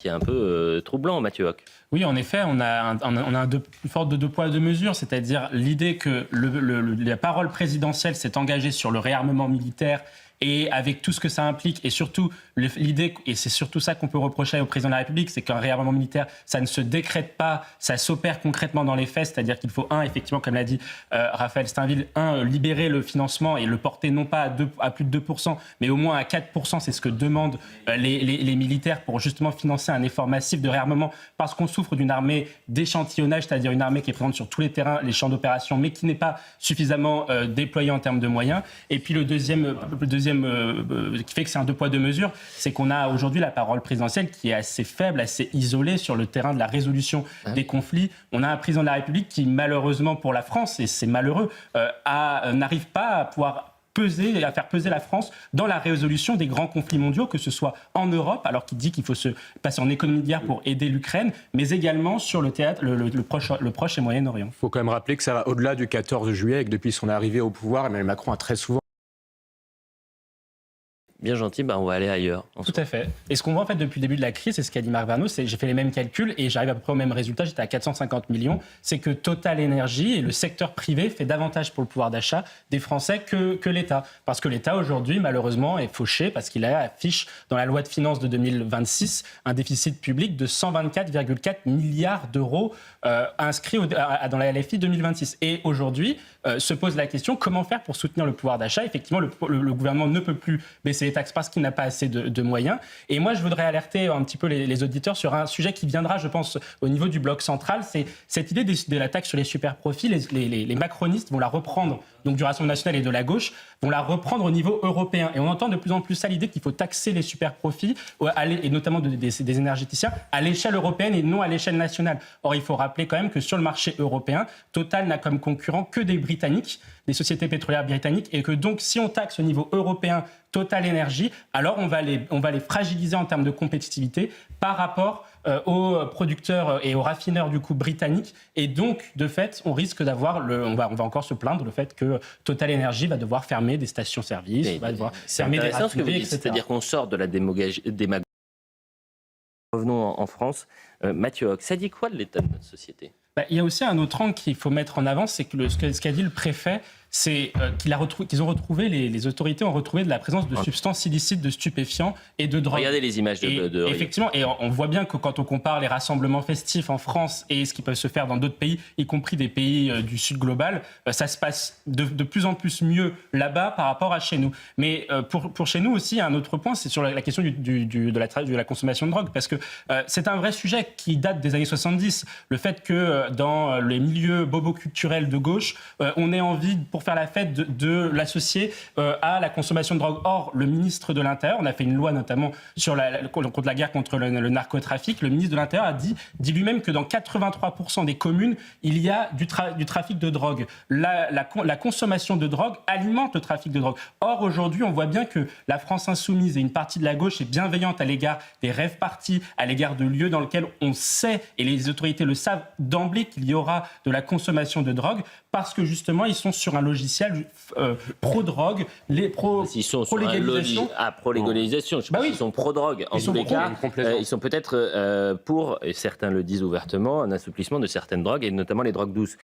qui est un peu troublant, Mathieu Hoc. Oui, en effet, on a une forme de deux poids, deux mesures, c'est-à-dire l'idée que la parole présidentielle s'est engagée sur le réarmement militaire et avec tout ce que ça implique, et surtout l'idée, et c'est surtout ça qu'on peut reprocher au président de la République, c'est qu'un réarmement militaire, ça ne se décrète pas, ça s'opère concrètement dans les faits, c'est-à-dire qu'il faut, effectivement, comme l'a dit Raphaël Steinville, libérer le financement et le porter non pas à plus de 2%, mais au moins à 4%, c'est ce que demandent les militaires pour justement financer un effort massif de réarmement, parce qu'on souffre d'une armée d'échantillonnage, c'est-à-dire une armée qui est présente sur tous les terrains, les champs d'opération, mais qui n'est pas suffisamment déployée en termes de moyens. Et puis le deuxième qui fait que c'est un deux poids deux mesures, c'est qu'on a aujourd'hui la parole présidentielle qui est assez faible, assez isolée sur le terrain de la résolution des conflits. On a un président de la République qui, malheureusement pour la France, et c'est malheureux, n'arrive pas à pouvoir à faire peser la France dans la résolution des grands conflits mondiaux, que ce soit en Europe, alors qu'il dit qu'il faut se passer en économie de guerre pour aider l'Ukraine, mais également sur le théâtre, le Proche et Moyen-Orient. Il faut quand même rappeler que ça va au-delà du 14 juillet et que depuis son arrivée au pouvoir, Emmanuel Macron a très souvent... Bien gentil, on va aller ailleurs. Tout à fait. Et ce qu'on voit en fait depuis le début de la crise, c'est ce qu'a dit Marc Varnaud, c'est j'ai fait les mêmes calculs et j'arrive à peu près au même résultat, j'étais à 450 millions, c'est que Total Énergie et le secteur privé fait davantage pour le pouvoir d'achat des Français que l'État. Parce que l'État aujourd'hui, malheureusement, est fauché parce qu'il affiche dans la loi de finances de 2026 un déficit public de 124,4 milliards d'euros inscrit dans la LFI 2026. Et aujourd'hui, se pose la question, comment faire pour soutenir le pouvoir d'achat ? Effectivement, le gouvernement ne peut plus baisser les taxes parce qu'il n'a pas assez de moyens. Et moi, je voudrais alerter un petit peu les auditeurs sur un sujet qui viendra, je pense, au niveau du bloc central. C'est cette idée de la taxe sur les super-profits. Les macronistes vont la reprendre, donc du Rassemblement national et de la gauche, vont la reprendre au niveau européen. Et on entend de plus en plus ça, l'idée qu'il faut taxer les super-profits, et notamment des énergéticiens, à l'échelle européenne et non à l'échelle nationale. Or, il faut rappeler quand même que sur le marché européen, Total n'a comme concurrent que des Britanniques, des sociétés pétrolières britanniques, et que donc, si on taxe au niveau européen Total Énergie, alors on va les fragiliser en termes de compétitivité par rapport aux producteurs et aux raffineurs du coup britanniques, et donc de fait on risque d'avoir on va encore se plaindre le fait que Total Énergie va devoir fermer des stations-service, va devoir fermer des raffineries, etc. C'est-à-dire qu'on sort de la démagogie. Revenons en France. Mathieu Hoc, ça dit quoi de l'état de notre société ? Il y a aussi un autre angle qu'il faut mettre en avant, c'est que ce qu'a dit le préfet, c'est qu'ils ont retrouvé, les autorités ont retrouvé de la présence de substances illicites, de stupéfiants et de drogues. Regardez les images de effectivement, et on voit bien que quand on compare les rassemblements festifs en France et ce qui peut se faire dans d'autres pays, y compris des pays du Sud global, ça se passe de plus en plus mieux là-bas par rapport à chez nous. Mais pour chez nous aussi, il y a un autre point, c'est sur la question de la consommation de drogue, parce que c'est un vrai sujet qui date des années 70. Le fait que dans les milieux bobo-culturels de gauche, on ait envie, pour faire la fête, de l'associer à la consommation de drogue. Or, le ministre de l'Intérieur, on a fait une loi notamment contre la guerre contre le narcotrafic, le ministre de l'Intérieur a dit lui-même que dans 83% des communes, il y a du trafic de drogue. La consommation de drogue alimente le trafic de drogue. Or, aujourd'hui, on voit bien que la France insoumise et une partie de la gauche est bienveillante à l'égard des rave-parties, à l'égard de lieux dans lesquels on sait, et les autorités le savent d'emblée, qu'il y aura de la consommation de drogue, parce que justement, ils sont sur un logiciel pro-drogue, pro-légalisation. Pro-légalisation. Je pense qu'ils sont pro-drogue. En tous les cas, ils sont peut-être pour, et certains le disent ouvertement, un assouplissement de certaines drogues, et notamment les drogues douces.